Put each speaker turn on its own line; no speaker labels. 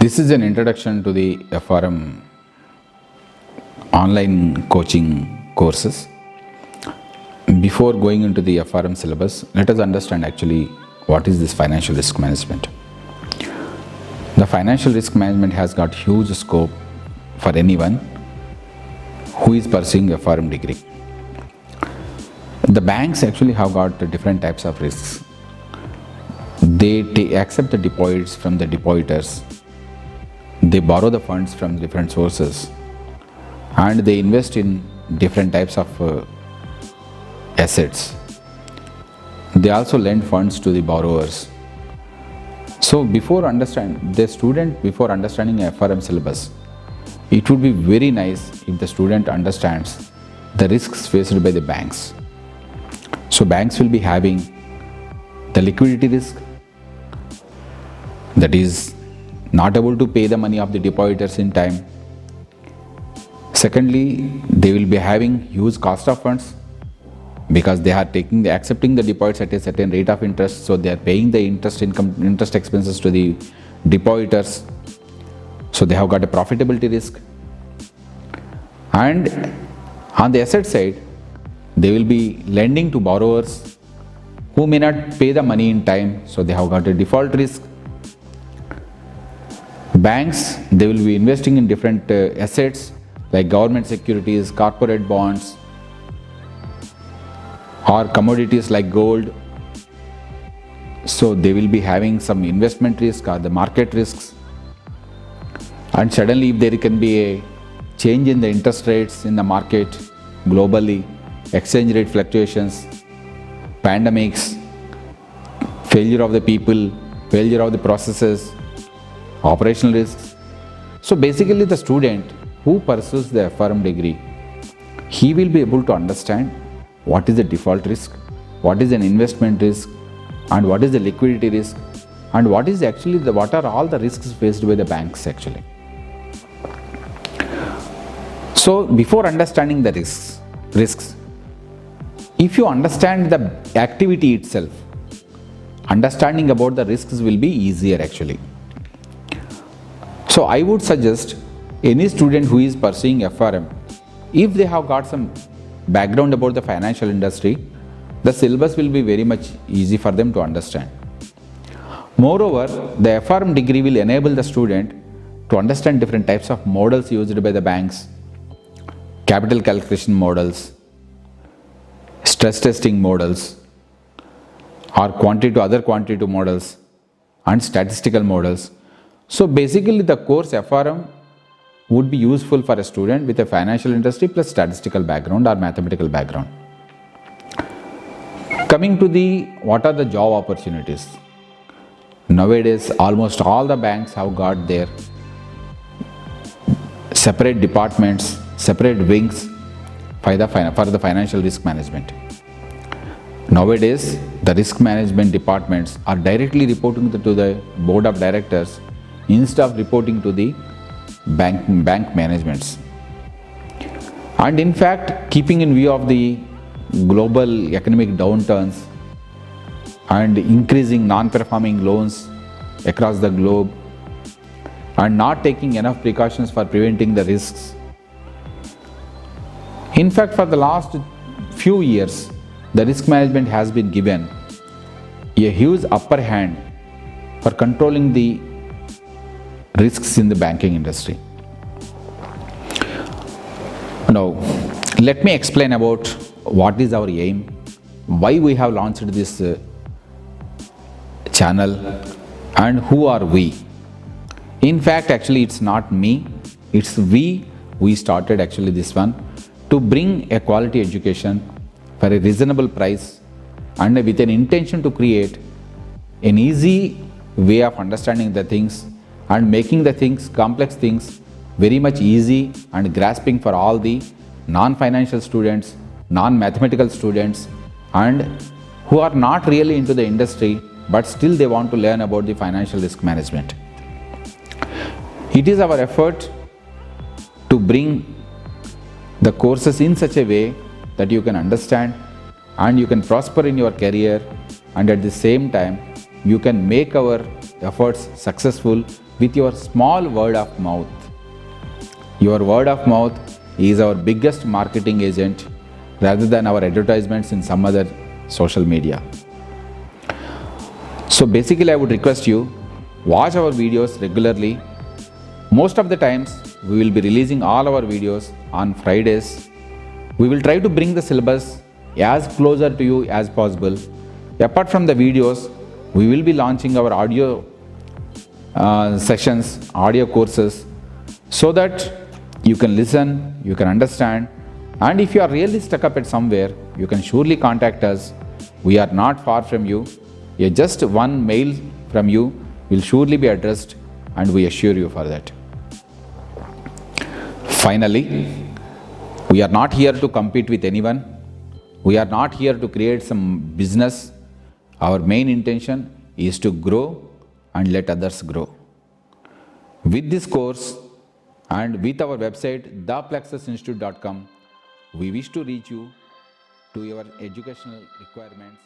This is an introduction to the FRM online coaching courses. Before going into the FRM syllabus, let us understand actually what is this financial risk management. The financial risk management has got huge scope for anyone who is pursuing a FRM degree. The banks actually have got different types of risks. They accept the deposits from the depositors. They borrow the funds from different sources and they invest in different types of assets. They also lend funds to the borrowers. So before understanding a FRM syllabus, it would be very nice if the student understands the risks faced by the banks. So banks will be having the liquidity risk, that is not able to pay the money of the depositors in time. Secondly, they will be having huge cost of funds because they are accepting the deposits at a certain rate of interest, so they are paying the interest expenses to the depositors. So they have got a profitability risk. And on the asset side, they will be lending to borrowers who may not pay the money in time, so they have got a default risk. Banks, they will be investing in different assets like government securities, corporate bonds, or commodities like gold. So they will be having some investment risk or the market risks. And suddenly if there can be a change in the interest rates in the market globally, exchange rate fluctuations, pandemics, failure of the people, failure of the processes, operational risks. So basically the student who pursues the FRM degree, he will be able to understand what is the default risk, what is an investment risk, and what is the liquidity risk, and what are all the risks faced by the banks actually. So before understanding the risks, if you understand the activity itself, understanding about the risks will be easier actually. So I would suggest any student who is pursuing FRM, if they have got some background about the financial industry, the syllabus will be very much easy for them to understand. Moreover, the FRM degree will enable the student to understand different types of models used by the banks, capital calculation models, stress testing models, or other quantitative models, and statistical models. So basically the course FRM would be useful for a student with a financial industry plus statistical background or mathematical background. Coming to what are the job opportunities? Nowadays almost all the banks have got their separate departments, separate wings for the financial risk management. Nowadays the risk management departments are directly reporting to the board of directors instead of reporting to the bank managements. And in fact, keeping in view of the global economic downturns and increasing non-performing loans across the globe and not taking enough precautions for preventing the risks. In fact, for the last few years, the risk management has been given a huge upper hand for controlling the risks in the banking industry. Now, let me explain about what is our aim, why we have launched this channel, and who are we. In fact, actually it's not me, it's we started actually this one to bring a quality education for a reasonable price and with an intention to create an easy way of understanding the things and making the complex things very much easy and grasping for all the non-financial students, non-mathematical students, and who are not really into the industry but still they want to learn about the financial risk management. It is our effort to bring the courses in such a way that you can understand and you can prosper in your career, and at the same time you can make our efforts successful with your small word of mouth. Your word of mouth is our biggest marketing agent rather than our advertisements in some other social media. So basically, I would request you, watch our videos regularly. Most of the times, we will be releasing all our videos on Fridays. We will try to bring the syllabus as closer to you as possible. Apart from the videos, we will be launching our audio sessions, audio courses, so that you can listen, you can understand, and if you are really stuck up at somewhere, you can surely contact us. We are not far from you. Just one mail from you will surely be addressed, and we assure you for that. Finally, we are not here to compete with anyone. We are not here to create some business. Our main intention is to grow and let others grow. With this course and with our website, theplexusinstitute.com, we wish to reach you to your educational requirements.